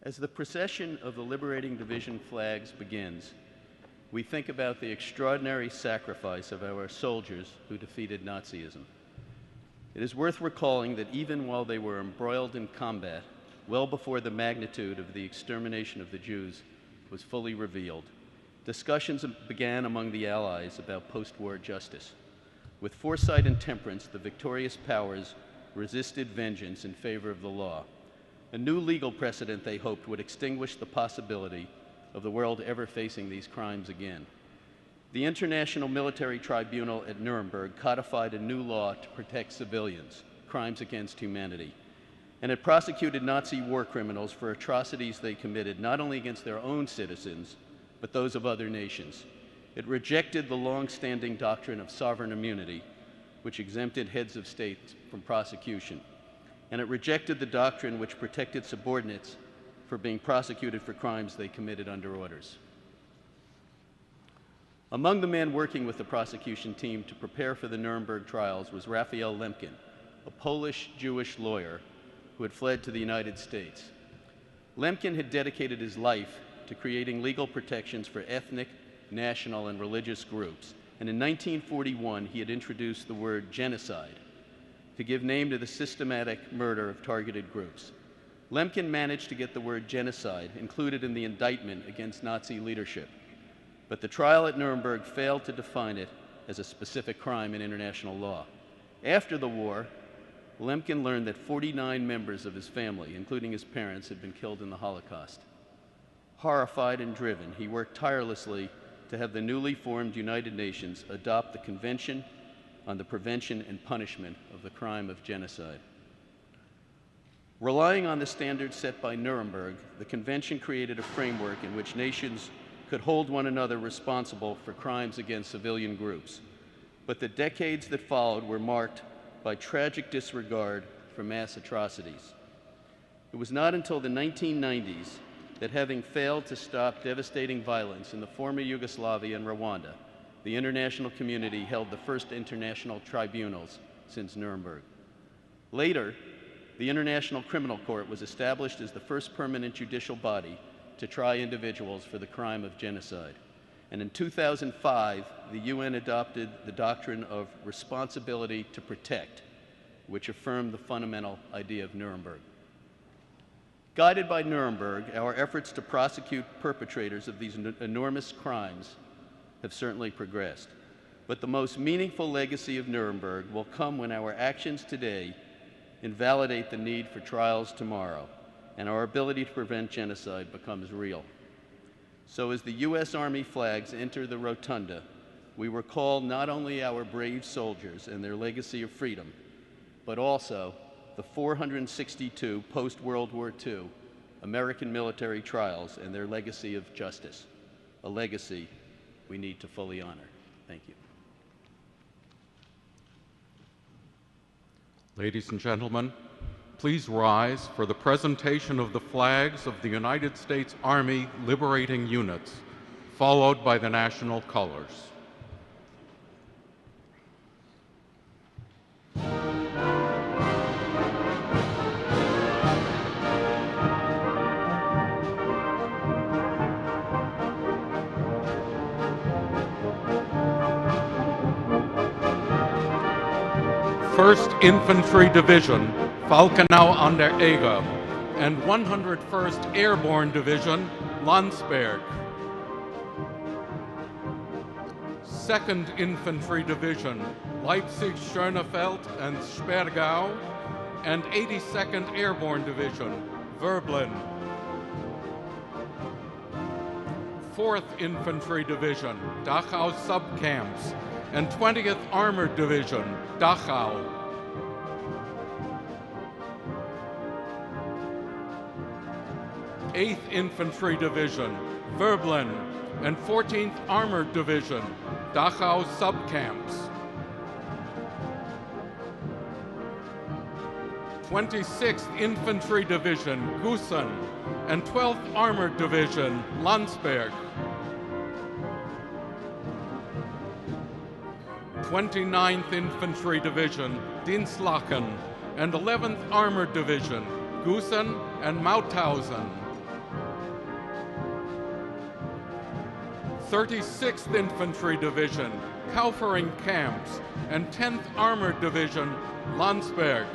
As the procession of the Liberating Division flags begins, we think about the extraordinary sacrifice of our soldiers who defeated Nazism. It is worth recalling that even while they were embroiled in combat, well before the magnitude of the extermination of the Jews was fully revealed, discussions began among the Allies about post-war justice. With foresight and temperance, the victorious powers resisted vengeance in favor of the law. A new legal precedent, they hoped, would extinguish the possibility of the world ever facing these crimes again. The International Military Tribunal at Nuremberg codified a new law to protect civilians, crimes against humanity, and it prosecuted Nazi war criminals for atrocities they committed not only against their own citizens, but those of other nations. It rejected the long-standing doctrine of sovereign immunity, which exempted heads of state from prosecution, and it rejected the doctrine which protected subordinates for being prosecuted for crimes they committed under orders. Among the men working with the prosecution team to prepare for the Nuremberg trials was Raphael Lemkin, a Polish-Jewish lawyer who had fled to the United States. Lemkin had dedicated his life to creating legal protections for ethnic, national, and religious groups, and in 1941 he had introduced the word genocide to give name to the systematic murder of targeted groups. Lemkin managed to get the word genocide included in the indictment against Nazi leadership, but the trial at Nuremberg failed to define it as a specific crime in international law. After the war, Lemkin learned that 49 members of his family, including his parents, had been killed in the Holocaust. Horrified and driven, he worked tirelessly to have the newly formed United Nations adopt the Convention on the Prevention and Punishment of the Crime of Genocide. Relying on the standards set by Nuremberg, the Convention created a framework in which nations could hold one another responsible for crimes against civilian groups. But the decades that followed were marked by tragic disregard for mass atrocities. It was not until the 1990s that, having failed to stop devastating violence in the former Yugoslavia and Rwanda, the international community held the first international tribunals since Nuremberg. Later, the International Criminal Court was established as the first permanent judicial body to try individuals for the crime of genocide. And in 2005, the UN adopted the doctrine of responsibility to protect, which affirmed the fundamental idea of Nuremberg. Guided by Nuremberg, our efforts to prosecute perpetrators of these enormous crimes have certainly progressed. But the most meaningful legacy of Nuremberg will come when our actions today invalidate the need for trials tomorrow, and our ability to prevent genocide becomes real. So as the U.S. Army flags enter the Rotunda, we recall not only our brave soldiers and their legacy of freedom, but also the 462 post-World War II American military trials and their legacy of justice, a legacy we need to fully honor. Thank you. Ladies and gentlemen, please rise for the presentation of the flags of the United States Army Liberating Units, followed by the national colors. First Infantry Division, Falkenau an der Eger, and 101st Airborne Division, Landsberg. 2nd Infantry Division, Leipzig-Schönefeld and Spergau, and 82nd Airborne Division, Verblin. 4th Infantry Division, Dachau Subcamps, and 20th Armored Division, Dachau. 8th Infantry Division, Verblin, and 14th Armored Division, Dachau Subcamps. 26th Infantry Division, Gusen, and 12th Armored Division, Landsberg. 29th Infantry Division, Dinslaken, and 11th Armored Division, Gusen and Mauthausen. 36th Infantry Division, Kaufering Camps, and 10th Armored Division, Landsberg.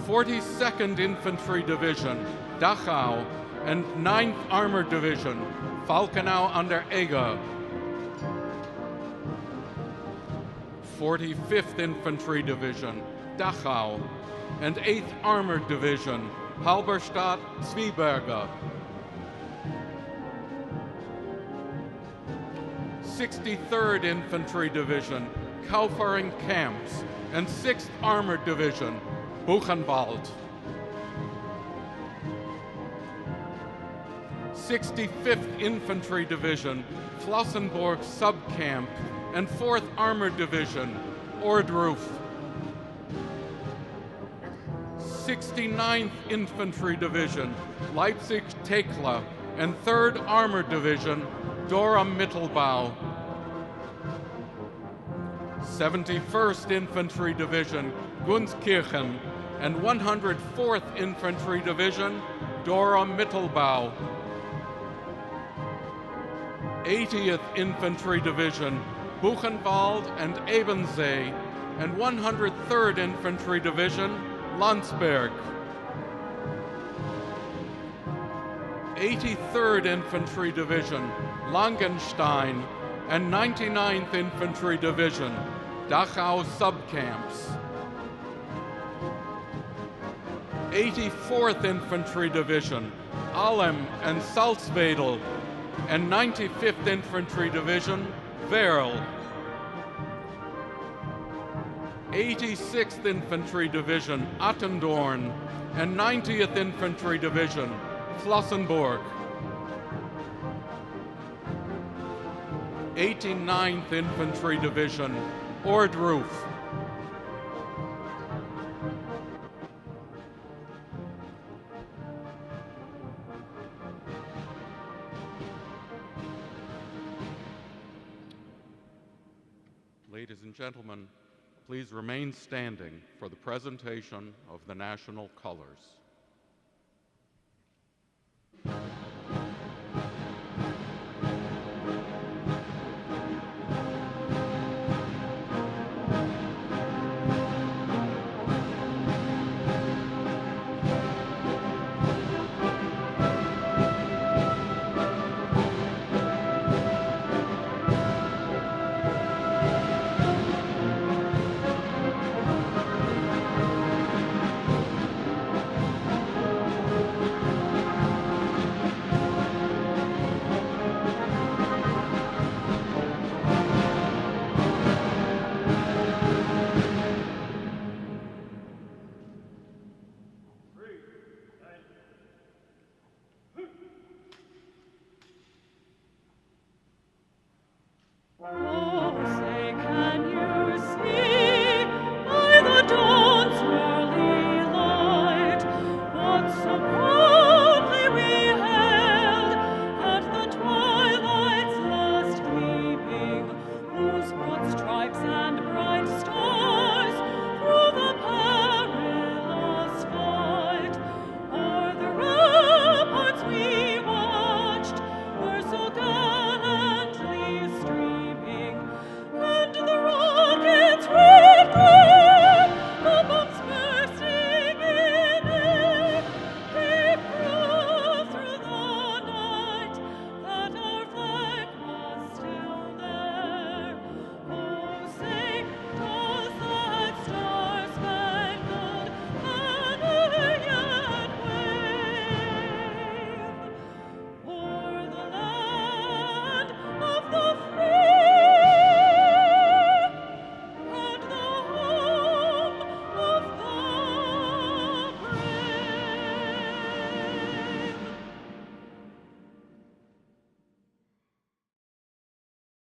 42nd Infantry Division, Dachau, and 9th Armored Division, Falkenau an der Eger. 45th Infantry Division, Dachau, and 8th Armored Division, Halberstadt-Zwieberge. 63rd Infantry Division, Kaufering Camps, and 6th Armored Division, Buchenwald. 65th Infantry Division, Flossenburg Subcamp, and 4th Armored Division, Ohrdruf. 69th Infantry Division, Leipzig-Thekla, and 3rd Armored Division, Dora-Mittelbau. 71st Infantry Division, Gunskirchen, and 104th Infantry Division, Dora-Mittelbau. 80th Infantry Division, Buchenwald and Ebensee, and 103rd Infantry Division, Landsberg. 83rd Infantry Division, Langenstein, and 99th Infantry Division, Dachau Subcamps. 84th Infantry Division, Allem and Salzwedel, and 95th Infantry Division, Werl. 86th Infantry Division, Attendorn, and 90th Infantry Division, Flossenburg. 89th Infantry Division, Ohrdruf. Ladies and gentlemen, please remain standing for the presentation of the national colors.